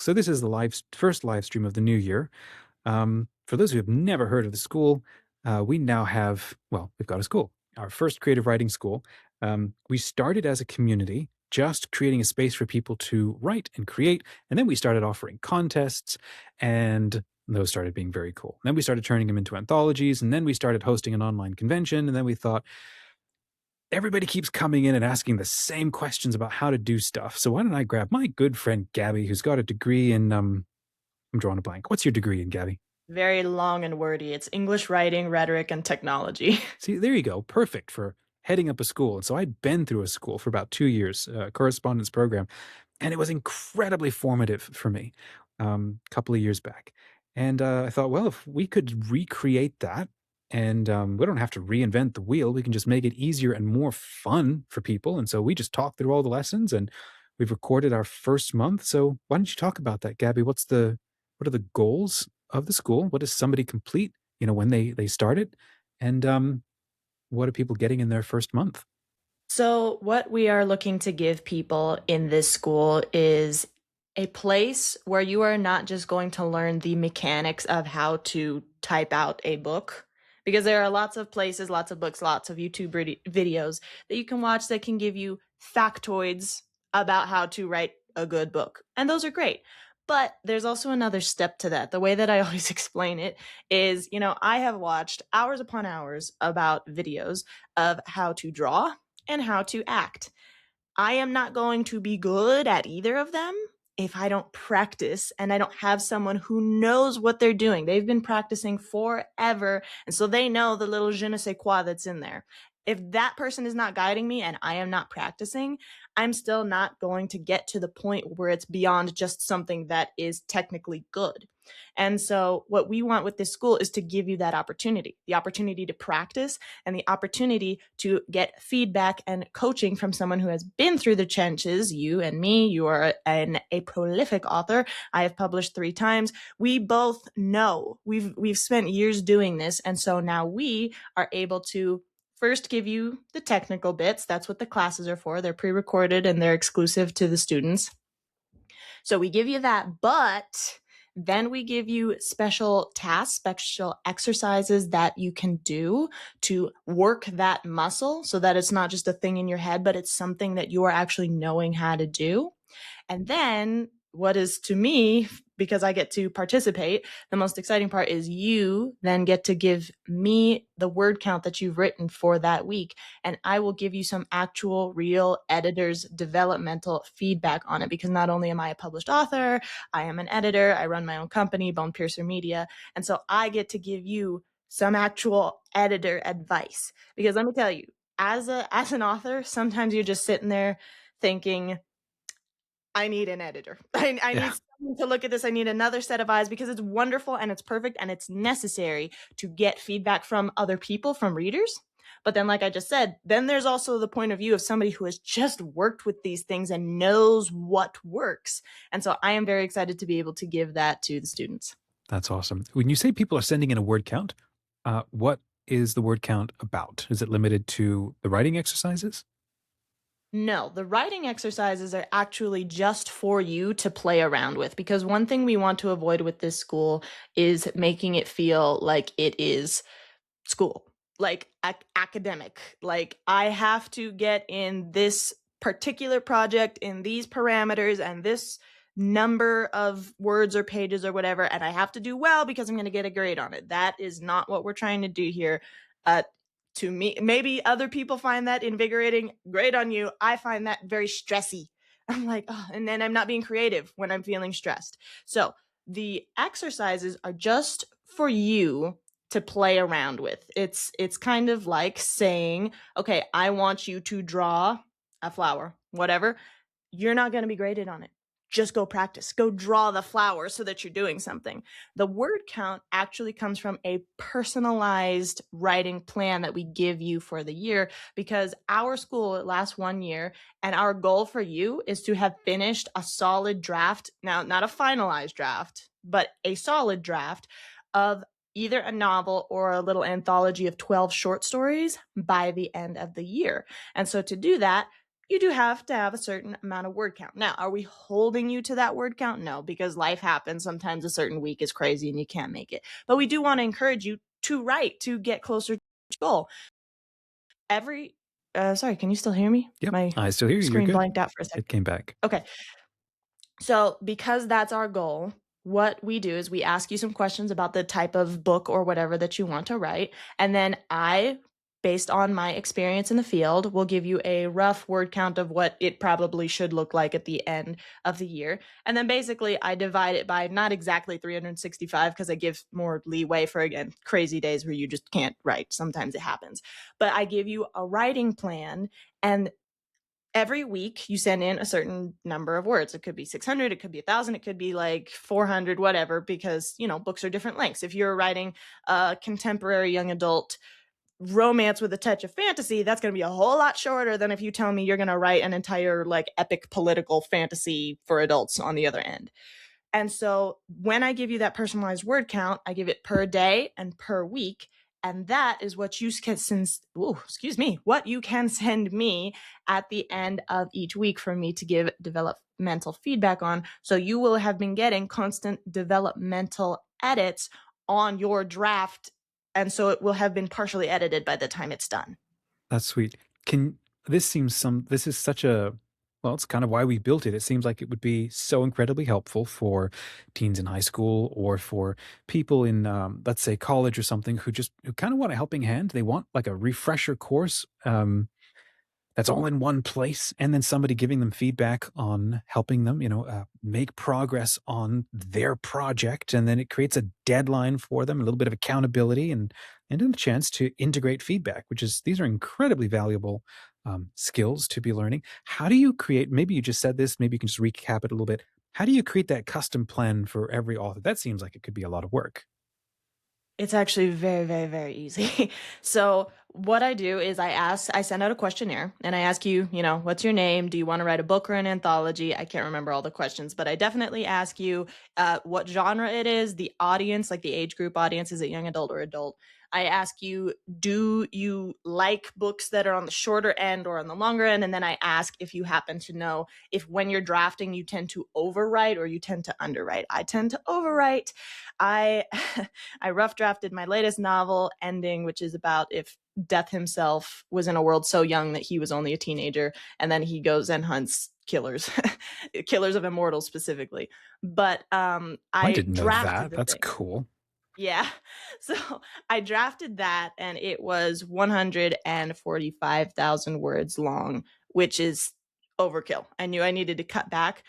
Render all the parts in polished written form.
So this is the first live stream of the new year. For those who have never heard of the school, we now have, well, we've got a school, our first creative writing school. We started as a community, just creating a space for people to write and create. And then we started offering contests, and those started being very cool. Then we started turning them into anthologies, and then we started hosting an online convention. And then we thought, everybody keeps coming in and asking the same questions about how to do stuff. So why don't I grab my good friend Gabby, who's got a degree in, I'm drawing a blank. What's your degree in, Gabby? Very long and wordy. It's English writing, rhetoric, and technology. See, there you go. Perfect for heading up a school. And so I'd been through a school for about 2 years, correspondence program, and it was incredibly formative for me a couple of years back. And I thought, well, if we could recreate that, and we don't have to reinvent the wheel, we can just make it easier and more fun for people. And so we just talked through all the lessons, and we've recorded our first month. So why don't you talk about that, Gabby? What are the goals of the school? What does somebody complete, when they start it? And what are people getting in their first month? So, what we are looking to give people in this school is a place where you are not just going to learn the mechanics of how to type out a book, because there are lots of places, lots of books, lots of YouTube videos that you can watch that can give you factoids about how to write a good book. And those are great. But there's also another step to that. The way that I always explain it is, I have watched hours upon hours about videos of how to draw and how to act. I am not going to be good at either of them if I don't practice and I don't have someone who knows what they're doing. They've been practicing forever, and so they know the little je ne sais quoi that's in there. If that person is not guiding me and I am not practicing, I'm still not going to get to the point where it's beyond just something that is technically good. And so what we want with this school is to give you that opportunity, the opportunity to practice and the opportunity to get feedback and coaching from someone who has been through the trenches. You and me, you are a prolific author. I have published 3 times. We both know we've spent years doing this. And so now we are able to first give you the technical bits. That's what the classes are for. They're pre-recorded and they're exclusive to the students. So we give you that, but then we give you special tasks, special exercises that you can do to work that muscle so that it's not just a thing in your head, but it's something that you are actually knowing how to do. And then what is, to me, because I get to participate, the most exciting part is you then get to give me the word count that you've written for that week. And I will give you some actual real editor's developmental feedback on it, because not only am I a published author, I am an editor, I run my own company, Bone Piercer Media. And so I get to give you some actual editor advice, because let me tell you, as an author, sometimes you're just sitting there thinking, I need an editor. I Yeah. need someone to look at this. I need another set of eyes, because it's wonderful and it's perfect and it's necessary to get feedback from other people, from readers. But then, like I just said, then there's also the point of view of somebody who has just worked with these things and knows what works. And so I am very excited to be able to give that to the students. That's awesome. When you say people are sending in a word count, what is the word count about? Is it limited to the writing exercises? No, the writing exercises are actually just for you to play around with, because one thing we want to avoid with this school is making it feel like it is school, like academic. Like I have to get in this particular project in these parameters and this number of words or pages or whatever, and I have to do well because I'm going to get a grade on it. That is not what we're trying to do here. To me, maybe other people find that invigorating. Great on you. I find that very stressy. I'm like, oh, and then I'm not being creative when I'm feeling stressed. So the exercises are just for you to play around with. It's kind of like saying, okay, I want you to draw a flower, whatever. You're not going to be graded on it. Just go practice. Go draw the flower so that you're doing something. The word count actually comes from a personalized writing plan that we give you for the year, because our school, it lasts 1 year, and our goal for you is to have finished a solid draft. Now, not a finalized draft, but a solid draft of either a novel or a little anthology of 12 short stories by the end of the year. And so to do that, you do have to have a certain amount of word count. Now, are we holding you to that word count? No, because life happens. Sometimes a certain week is crazy and you can't make it. But we do want to encourage you to write to get closer to your goal. Every sorry, can you still hear me? Yep, My I still hear you. You're screen good. blanked out for a second. It came back. Okay. So, because that's our goal, what we do is we ask you some questions about the type of book or whatever that you want to write. And then I, based on my experience in the field, will give you a rough word count of what it probably should look like at the end of the year. And then basically, I divide it by not exactly 365 because I give more leeway for, again, crazy days where you just can't write. Sometimes it happens. But I give you a writing plan. And every week you send in a certain number of words. It could be 600, it could be 1,000, it could be like 400, whatever, because, books are different lengths. If you're writing a contemporary young adult romance with a touch of fantasy, that's going to be a whole lot shorter than if you tell me you're going to write an entire like epic political fantasy for adults on the other end. And so when I give you that personalized word count, I give it per day and per week. And that is what you can what you can send me at the end of each week for me to give developmental feedback on. So you will have been getting constant developmental edits on your draft. And so it will have been partially edited by the time it's done. That's sweet. Can this is such a well, it's kind of why we built it. It seems like it would be so incredibly helpful for teens in high school or for people in, let's say, college or something who kind of want a helping hand. They want like a refresher course. That's all in one place, and then somebody giving them feedback on helping them, make progress on their project, and then it creates a deadline for them, a little bit of accountability, and a chance to integrate feedback, which is these are incredibly valuable skills to be learning. How do you create? Maybe you just said this. Maybe you can just recap it a little bit. How do you create that custom plan for every author? That seems like it could be a lot of work. It's actually very, very, very easy. So what I do is I send out a questionnaire and I ask you, what's your name? Do you want to write a book or an anthology? I can't remember all the questions, but I definitely ask you what genre it is, the audience, like the age group audience, is it young adult or adult? I ask you, do you like books that are on the shorter end or on the longer end? And then I ask if you happen to know if when you're drafting, you tend to overwrite or you tend to underwrite. I tend to overwrite. I I rough drafted my latest novel ending, which is about if Death himself was in a world so young that he was only a teenager, and then he goes and hunts killers, killers of immortals specifically. But I I didn't know drafted that. the That's thing. cool. Yeah. So I drafted that and it was 145,000 words long, which is overkill. I knew I needed to cut back.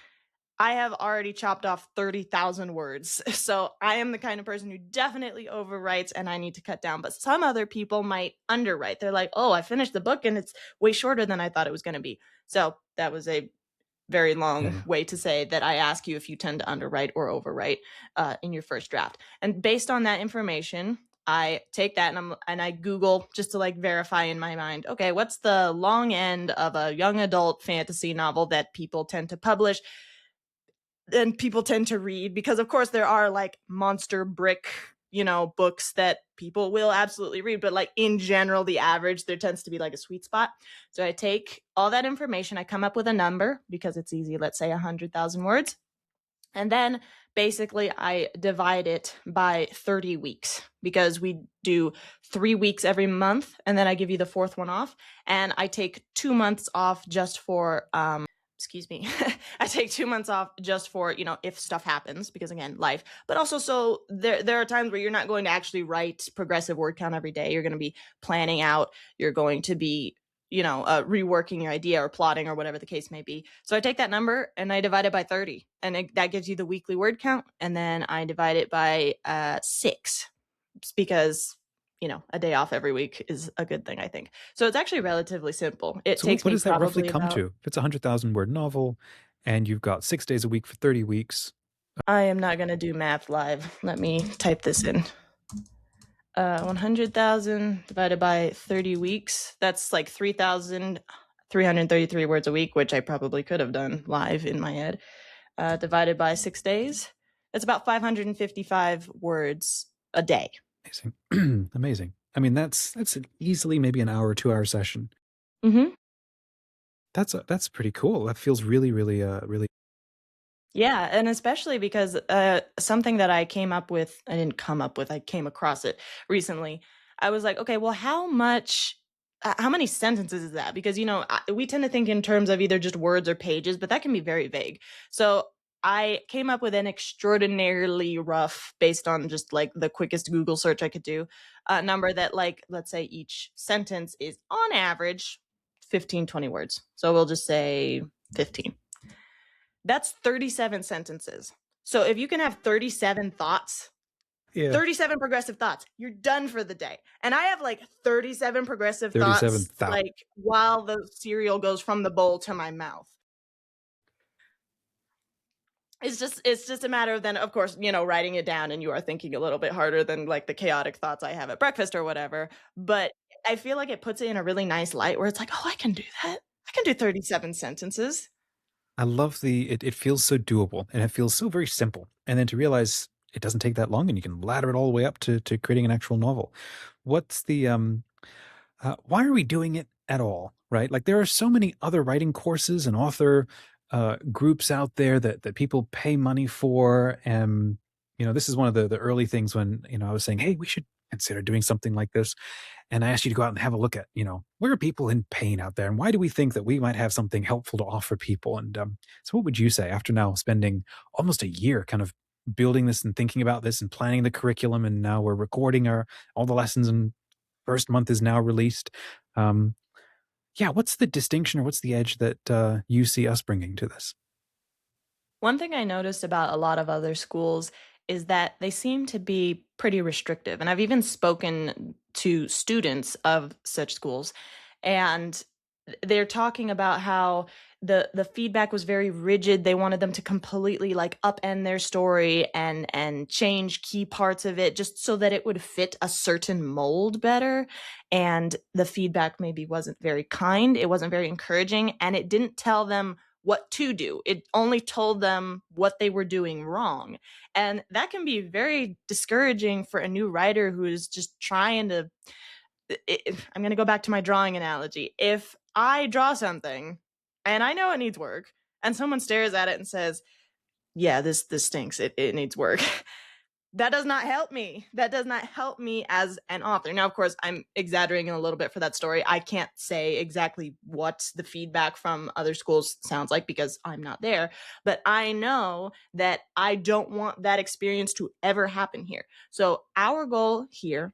I have already chopped off 30,000 words. So I am the kind of person who definitely overwrites and I need to cut down. But some other people might underwrite. They're like, oh, I finished the book and it's way shorter than I thought it was going to be. So that was a very Yeah, long yeah. way to say that I ask you if you tend to underwrite or overwrite in your first draft. And based on that information, I take that and I Google just to like verify in my mind, okay, what's the long end of a young adult fantasy novel that people tend to publish and people tend to read? Because of course there are like monster brick, books that people will absolutely read, but like in general, the average, there tends to be like a sweet spot. So I take all that information, I come up with a number because it's easy, let's say 100,000 words. And then basically I divide it by 30 weeks because we do 3 weeks every month. And then I give you the fourth one off. And I take 2 months off just for, excuse me, I take 2 months off just for, if stuff happens, because again, life, but also so there are times where you're not going to actually write progressive word count every day. You're going to be planning out, you're going to be reworking your idea or plotting or whatever the case may be. So I take that number and I divide it by 30, and that gives you the weekly word count. And then I divide it by 6 because, a day off every week is a good thing, I think. So it's actually relatively simple. It So takes what me does that roughly probably come about, to? If it's a 100,000 word novel and you've got 6 days a week for 30 weeks, I am not going to do math live. Let me type this in. 100,000 divided by 30 weeks. That's like 3,333 words a week, which I probably could have done live in my head. Divided by 6 days. That's about 555 words a day. amazing. Amazing. I mean, that's easily maybe an hour, 2 hour session. Mm-hmm. That's pretty cool. That feels really, really, really. Yeah, and especially because, something that I didn't come up with, I came across it recently. I was like, "Okay, well, how many sentences is that?" Because, we tend to think in terms of either just words or pages, but that can be very vague. So, I came up with an extraordinarily rough, based on just, like, the quickest Google search I could do, number that, like, let's say each sentence is on average 15, 20 words. So, we'll just say 15. That's 37 sentences. So if you can have 37 thoughts, Yeah. 37 progressive thoughts, you're done for the day. And I have like 37 progressive thoughts, 37,000. like while the cereal goes from the bowl to my mouth. It's just a matter of then, of course, writing it down, and you are thinking a little bit harder than like the chaotic thoughts I have at breakfast or whatever. But I feel like it puts it in a really nice light where it's like, oh, I can do that. I can do 37 sentences. I love it feels so doable and it feels so very simple. And then to realize it doesn't take that long and you can ladder it all the way up to creating an actual novel. What's the why are we doing it at all? Right? Like there are so many other writing courses and author groups out there that people pay money for. And this is one of the early things when I was saying, hey, we should consider doing something like this. And I asked you to go out and have a look at, where are people in pain out there? And why do we think that we might have something helpful to offer people? And so, what would you say after now spending almost a year kind of building this and thinking about this and planning the curriculum? And now we're recording all the lessons, and first month is now released. Um, yeah, what's the distinction or what's the edge that you see us bringing to this? One thing I noticed about a lot of other schools is that they seem to be pretty restrictive. And I've even spoken to students of such schools, and they're talking about how the feedback was very rigid. They wanted them to completely like upend their story and change key parts of it just so that it would fit a certain mold better. And the feedback maybe wasn't very kind. It wasn't very encouraging, and it didn't tell them what to do. It only told them what they were doing wrong. And that can be very discouraging for a new writer who is just trying to. I'm going to go back to my drawing analogy. If I draw something and I know it needs work, and someone stares at it and says, "Yeah, this stinks. It needs work." That does not help me. That does not help me as an author. Now, of course, I'm exaggerating a little bit for that story. I can't say exactly what the feedback from other schools sounds like because I'm not there, but I know that I don't want that experience to ever happen here. So, our goal here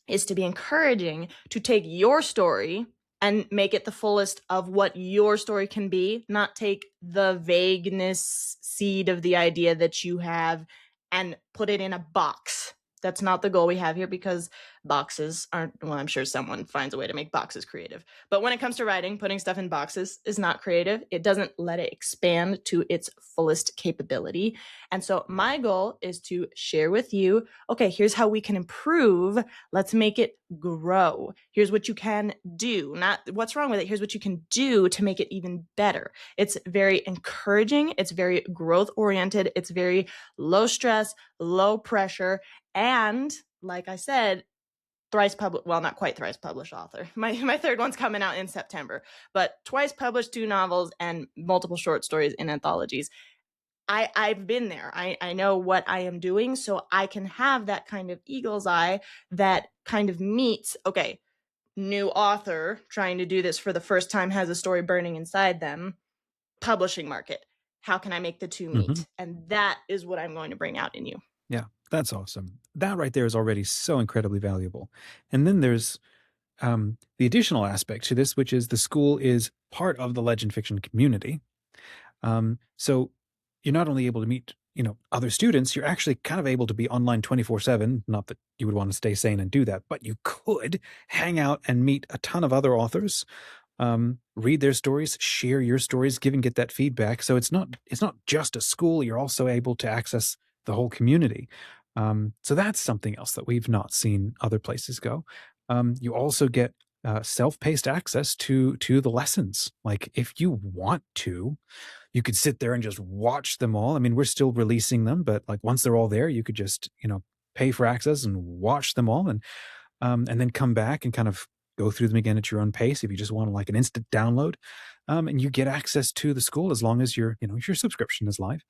is to be encouraging to take your story and make it the fullest of what your story can be, not take the vagueness seed of the idea that you have and put it in a box. That's not the goal we have here because boxes aren't, well, I'm sure someone finds a way to make boxes creative. But when it comes to writing, putting stuff in boxes is not creative. It doesn't let it expand to its fullest capability. And so my goal is to share with you, okay, here's how we can improve. Let's make it grow. Here's what you can do, not what's wrong with it. Here's what you can do to make it even better. It's very encouraging. It's very growth oriented. It's very low stress, low pressure. And like I said, thrice published, well, not quite thrice published author. My third one's coming out in September, but twice published 2 novels and multiple short stories in anthologies. I've been there. I know what I am doing, so I can have that kind of eagle's eye that kind of meets, okay, new author trying to do this for the first time, has a story burning inside them, publishing market. How can I make the two Hmm. meet? And that is what I'm going to bring out in you. Yeah, that's awesome. That right there is already so incredibly valuable. And then there's the additional aspect to this, which is the school is part of the legend fiction community. So you're not only able to meet, other students, you're actually kind of able to be online 24/7. Not that you would want to stay sane and do that, but you could hang out and meet a ton of other authors, read their stories, share your stories, give and get that feedback. So it's not just a school. You're also able to access the whole community. So that's something else that we've not seen other places go. You also get self-paced access to the lessons. Like if you want to, you could sit there and just watch them all. I mean, we're still releasing them, but like once they're all there, you could just pay for access and watch them all, and then come back and kind of go through them again at your own pace if you just want like an instant download. And you get access to the school as long as your subscription is live.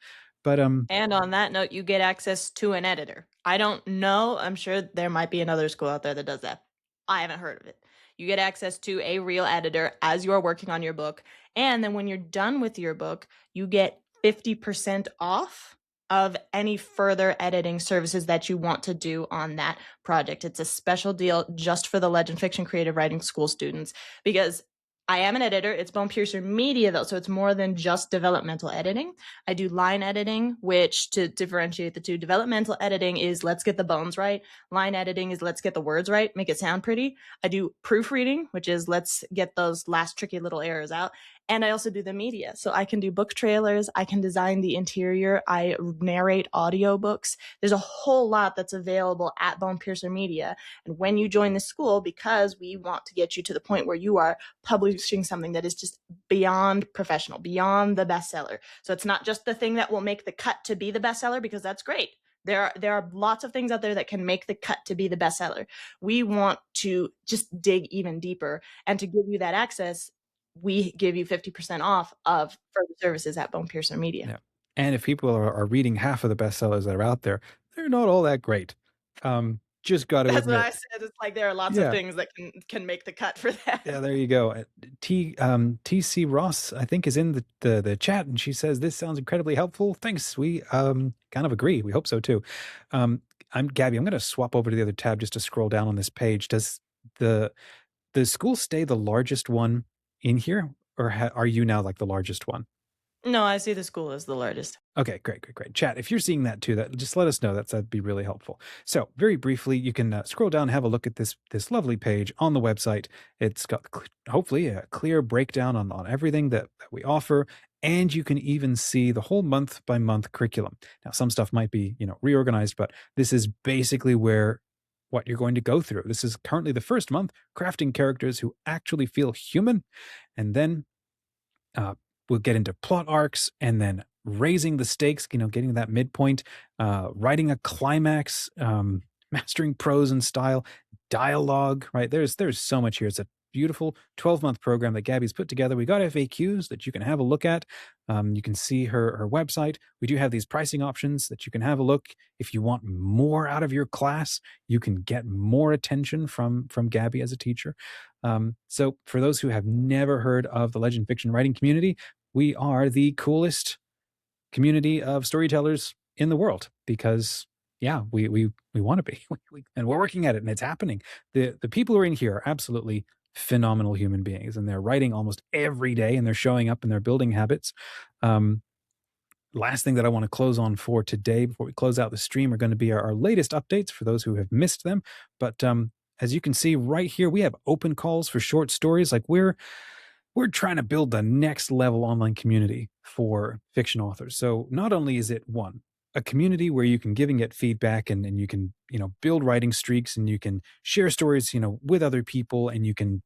But And on that note, you get access to an editor. I don't know. I'm sure there might be another school out there that does that. I haven't heard of it. You get access to a real editor as you're working on your book. And then when you're done with your book, you get 50% off of any further editing services that you want to do on that project. It's a special deal just for the Legend Fiction Creative Writing School students because I am an editor. It's Bone Piercer Media, though, so it's more than just developmental editing. I do line editing, which to differentiate the two, developmental editing is let's get the bones right. Line editing is let's get the words right, make it sound pretty. I do proofreading, which is let's get those last tricky little errors out. And I also do the media. So I can do book trailers. I can design the interior. I narrate audiobooks. There's a whole lot that's available at Bone Piercer Media. And when you join the school, because we want to get you to the point where you are publishing something that is just beyond professional, beyond the bestseller. So it's not just the thing that will make the cut to be the bestseller, because that's great. There are lots of things out there that can make the cut to be the bestseller. We want to just dig even deeper, and to give you that access, we give you 50% off of further services at Bone Piercer Media. yeah. And if people are reading half of the bestsellers that are out there, they're not all that great. Just got to That's what admit. I said. It's like there are lots of Yeah. things that can make the cut for that. Yeah, there you go. TC Ross, I think, is in the chat, and she says this sounds incredibly helpful. Thanks. We kind of agree. We hope so too. I'm Gabby. I'm going to swap over to the other tab just to scroll down on this page. Does the school stay the largest one in here, or are you now like the largest one? No, I see the school as the largest. Okay, great. Chat, if you're seeing that too, that just let us know. That'd be really helpful. So, very briefly, you can scroll down, and have a look at this lovely page on the website. It's got hopefully a clear breakdown on everything that we offer, and you can even see the whole month by month curriculum. Now, some stuff might be reorganized, but this is basically what you're going to go through. This is currently the first month, crafting characters who actually feel human, and then we'll get into plot arcs, and then raising the stakes, getting that midpoint, writing a climax, mastering prose and style, dialogue, right? There's so much here. It's a beautiful 12-month program that Gabby's put together. We got FAQs that you can have a look at. You can see her website. We do have these pricing options that you can have a look. If you want more out of your class, you can get more attention from Gabby as a teacher. So for those who have never heard of the Legend Fiction writing community, we are the coolest community of storytellers in the world, because we want to be, and we're working at it, and it's happening. The people who are in here are absolutely phenomenal human beings, and they're writing almost every day, and they're showing up, and they're building habits. Last thing that I want to close on for today before we close out the stream are going to be our latest updates for those who have missed them. But as you can see right here, we have open calls for short stories. Like we're trying to build the next level online community for fiction authors. So not only is it a community where you can give and get feedback, and you can, build writing streaks, and you can share stories, with other people, and you can,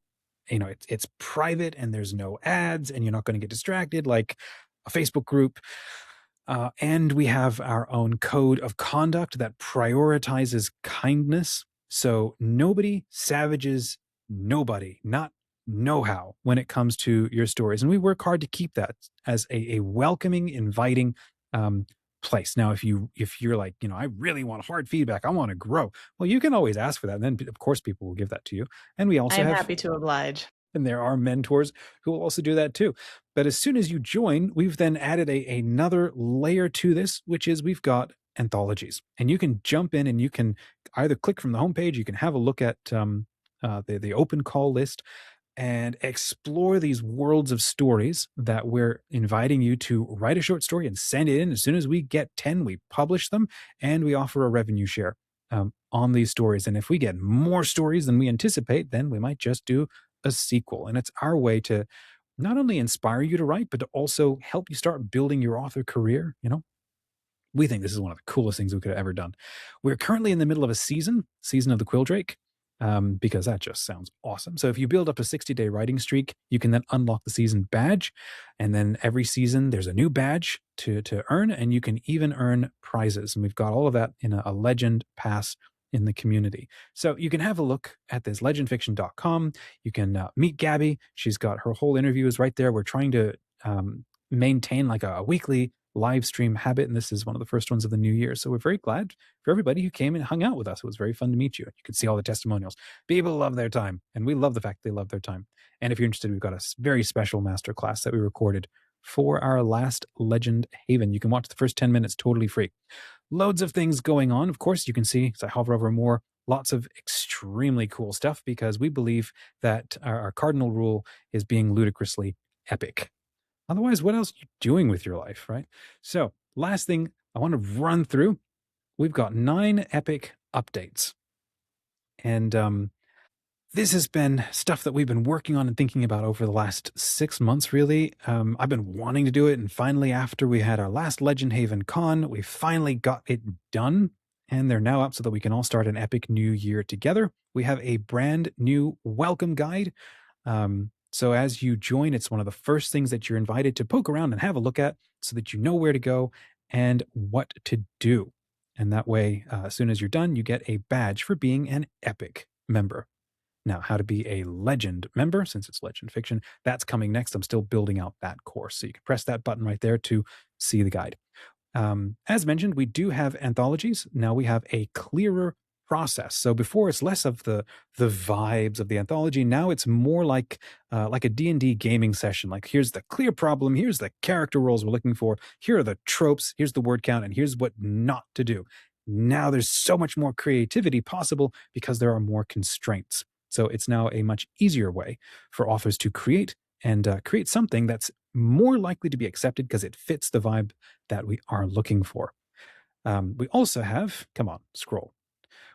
it's private, and there's no ads, and you're not going to get distracted like a Facebook group. And we have our own code of conduct that prioritizes kindness. So nobody savages nobody, not know-how, when it comes to your stories. And we work hard to keep that as a welcoming, inviting place. Now, if you're like, I really want hard feedback, I want to grow, well, you can always ask for that. And then, of course, people will give that to you. And we I also am have happy to oblige. and there are mentors who will also do that too. But as soon as you join, we've then added another layer to this, which is we've got anthologies. And you can jump in, and you can either click from the homepage, you can have a look at the open call list, and explore these worlds of stories that we're inviting you to write a short story and send it in. As soon as we get 10, we publish them, and we offer a revenue share on these stories. And if we get more stories than we anticipate, then we might just do a sequel. And it's our way to not only inspire you to write, but to also help you start building your author career. We think this is one of the coolest things we could have ever done. We're currently in the middle of a season of the Quilldrake, because that just sounds awesome. So if you build up a 60-day writing streak, you can then unlock the season badge. And then every season there's a new badge to earn, and you can even earn prizes. And we've got all of that in a Legend Pass in the community. So you can have a look at this legendfiction.com. You can meet Gabby. She's got her whole interview is right there. We're trying to maintain like a weekly live stream habit, and this is one of the first ones of the new year. So we're very glad for everybody who came and hung out with us. It was very fun to meet you. You could see all the testimonials. People love their time, and we love the fact they love their time. And if you're interested, we've got a very special masterclass that we recorded for our last Legend Haven. You can watch the first 10 minutes totally free. Loads of things going on. Of course, you can see as I hover over more, lots of extremely cool stuff because we believe that our cardinal rule is being ludicrously epic. Otherwise, what else are you doing with your life, right? So, last thing I want to run through, we've got 9 epic updates. And this has been stuff that we've been working on and thinking about over the last 6 months, really. I've been wanting to do it, and finally, after we had our last Legend Haven Con, we finally got it done, and they're now up so that we can all start an epic new year together. We have a brand new welcome guide. So as you join, it's one of the first things that you're invited to poke around and have a look at so that you know where to go and what to do. And that way, as soon as you're done, you get a badge for being an epic member. Now, how to be a legend member, since it's Legend Fiction, that's coming next. I'm still building out that course. So you can press that button right there to see the guide. As mentioned, we do have anthologies. Now we have a clearer process. So before it's less of the vibes of the anthology. Now it's more like a D&D gaming session. Like here's the clear problem. Here's the character roles we're looking for. Here are the tropes. Here's the word count. And here's what not to do. Now there's so much more creativity possible because there are more constraints. So it's now a much easier way for authors to create and create something that's more likely to be accepted because it fits the vibe that we are looking for. We also have, come on, scroll.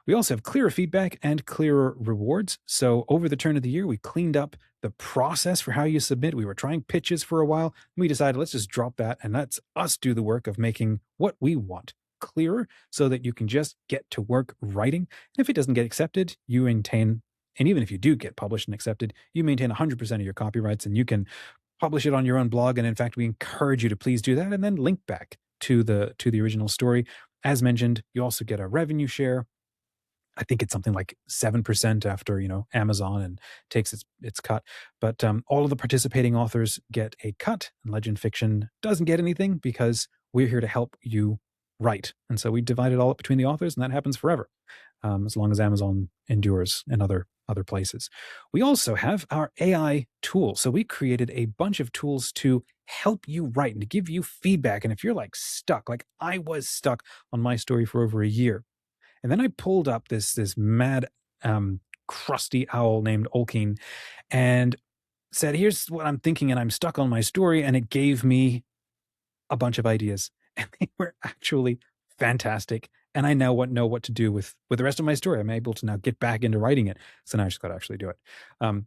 We also have clearer feedback and clearer rewards. So over the turn of the year, we cleaned up the process for how you submit. We were trying pitches for a while. We decided let's just drop that and let's us do the work of making what we want clearer so that you can just get to work writing. And if it doesn't get accepted, you maintain, and even if you do get published and accepted, you maintain 100% of your copyrights and you can publish it on your own blog. And in fact, we encourage you to please do that and then link back to the original story. As mentioned, you also get a revenue share. I think it's something like 7% after, Amazon and takes its cut. But all of the participating authors get a cut, and Legend Fiction doesn't get anything because we're here to help you write. And so we divide it all up between the authors, and that happens forever, as long as Amazon endures and other places. We also have our AI tool. So we created a bunch of tools to help you write and to give you feedback. And if you're like stuck, like I was stuck on my story for over a year, and then I pulled up this mad crusty owl named Olkeen and said, here's what I'm thinking, and I'm stuck on my story. And it gave me a bunch of ideas. And they were actually fantastic. And I now know what to do with the rest of my story. I'm able to now get back into writing it. So now I just got to actually do it.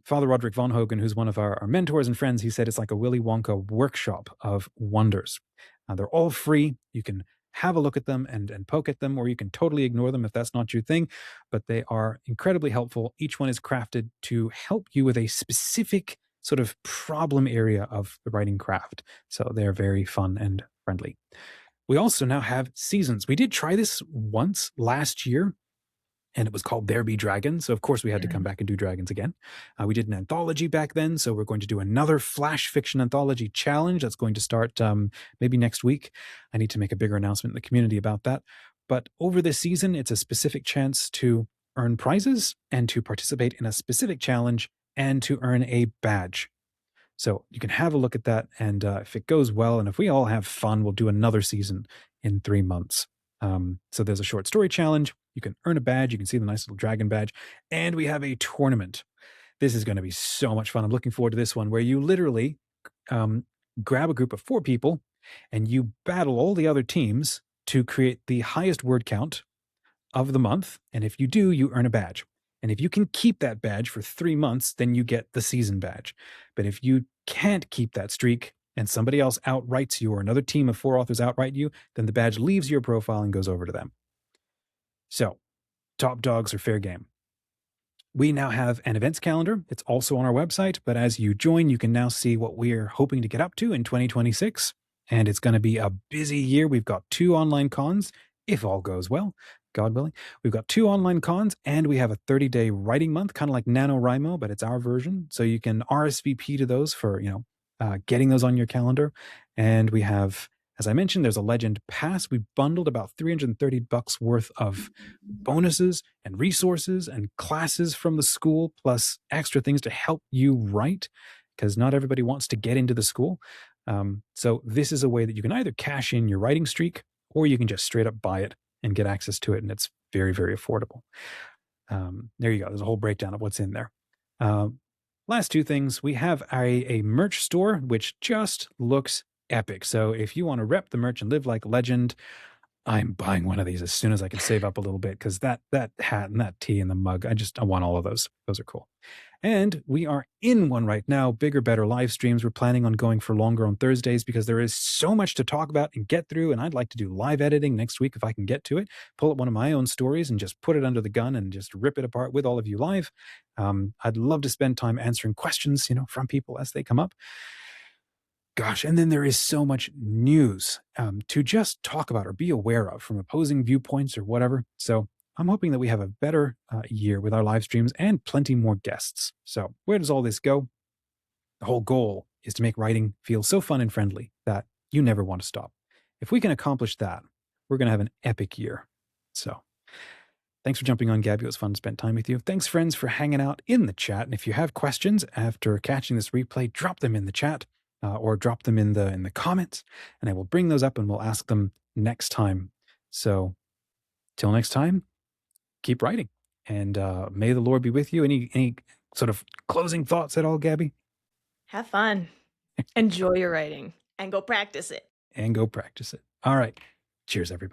Father Roderick von Hogan, who's one of our mentors and friends, he said it's like a Willy Wonka workshop of wonders. They're all free. You can have a look at them and poke at them, or you can totally ignore them if that's not your thing. But they are incredibly helpful. Each one is crafted to help you with a specific sort of problem area of the writing craft. So they're very fun and friendly. We also now have seasons. We did try this once last year, and it was called There Be Dragons. So, of course, we had to come back and do dragons again. We did an anthology back then, so we're going to do another flash fiction anthology challenge that's going to start maybe next week. I need to make a bigger announcement in the community about that. But over this season, it's a specific chance to earn prizes and to participate in a specific challenge and to earn a badge. So you can have a look at that, and if it goes well, and if we all have fun, we'll do another season in 3 months. So there's a short story challenge. You can earn a badge. You can see the nice little dragon badge. And we have a tournament. This is going to be so much fun. I'm looking forward to this one, where you literally grab a group of 4 people, and you battle all the other teams to create the highest word count of the month. And if you do, you earn a badge. And if you can keep that badge for 3 months, then you get the season badge. But if you can't keep that streak and somebody else outwrites you, or another team of 4 authors outright you, then the badge leaves your profile and goes over to them. So, top dogs are fair game. We now have an events calendar. It's also on our website, but as you join, you can now see what we're hoping to get up to in 2026. And it's going to be a busy year. We've got 2 online cons if all goes well, God willing. We've got 2 online cons, and we have a 30-day writing month, kinda like NaNoWriMo, but it's our version, so you can RSVP to those for, getting those on your calendar, and we have, as I mentioned, there's a Legend Pass. We bundled about $330 worth of bonuses and resources and classes from the school, plus extra things to help you write, because not everybody wants to get into the school. So this is a way that you can either cash in your writing streak, or you can just straight up buy it and get access to it, and it's very, very affordable. There you go. There's a whole breakdown of what's in there. Um, Last two things, we have a merch store which just looks epic. So if you want to rep the merch and live like legend, I'm buying one of these as soon as I can save up a little bit, because that hat and that tee and the mug, I want all of those. Those are cool. And we are in one right now, bigger, better live streams. We're planning on going for longer on Thursdays because there is so much to talk about and get through. And I'd like to do live editing next week if I can get to it, pull up one of my own stories and just put it under the gun and just rip it apart with all of you live. I'd love to spend time answering questions, from people as they come up. Gosh, and then there is so much news to just talk about or be aware of from opposing viewpoints or whatever. So I'm hoping that we have a better year with our live streams and plenty more guests. So where does all this go? The whole goal is to make writing feel so fun and friendly that you never want to stop. If we can accomplish that, we're going to have an epic year. So thanks for jumping on, Gabby. It was fun to spend time with you. Thanks, friends, for hanging out in the chat. And if you have questions after catching this replay, drop them in the chat. Or drop them in the comments, and I will bring those up and we'll ask them next time. So till next time, keep writing, and may the Lord be with you. Any sort of closing thoughts at all, Gabby? Have fun. Enjoy your writing and go practice it. And go practice it. All right. Cheers, everybody.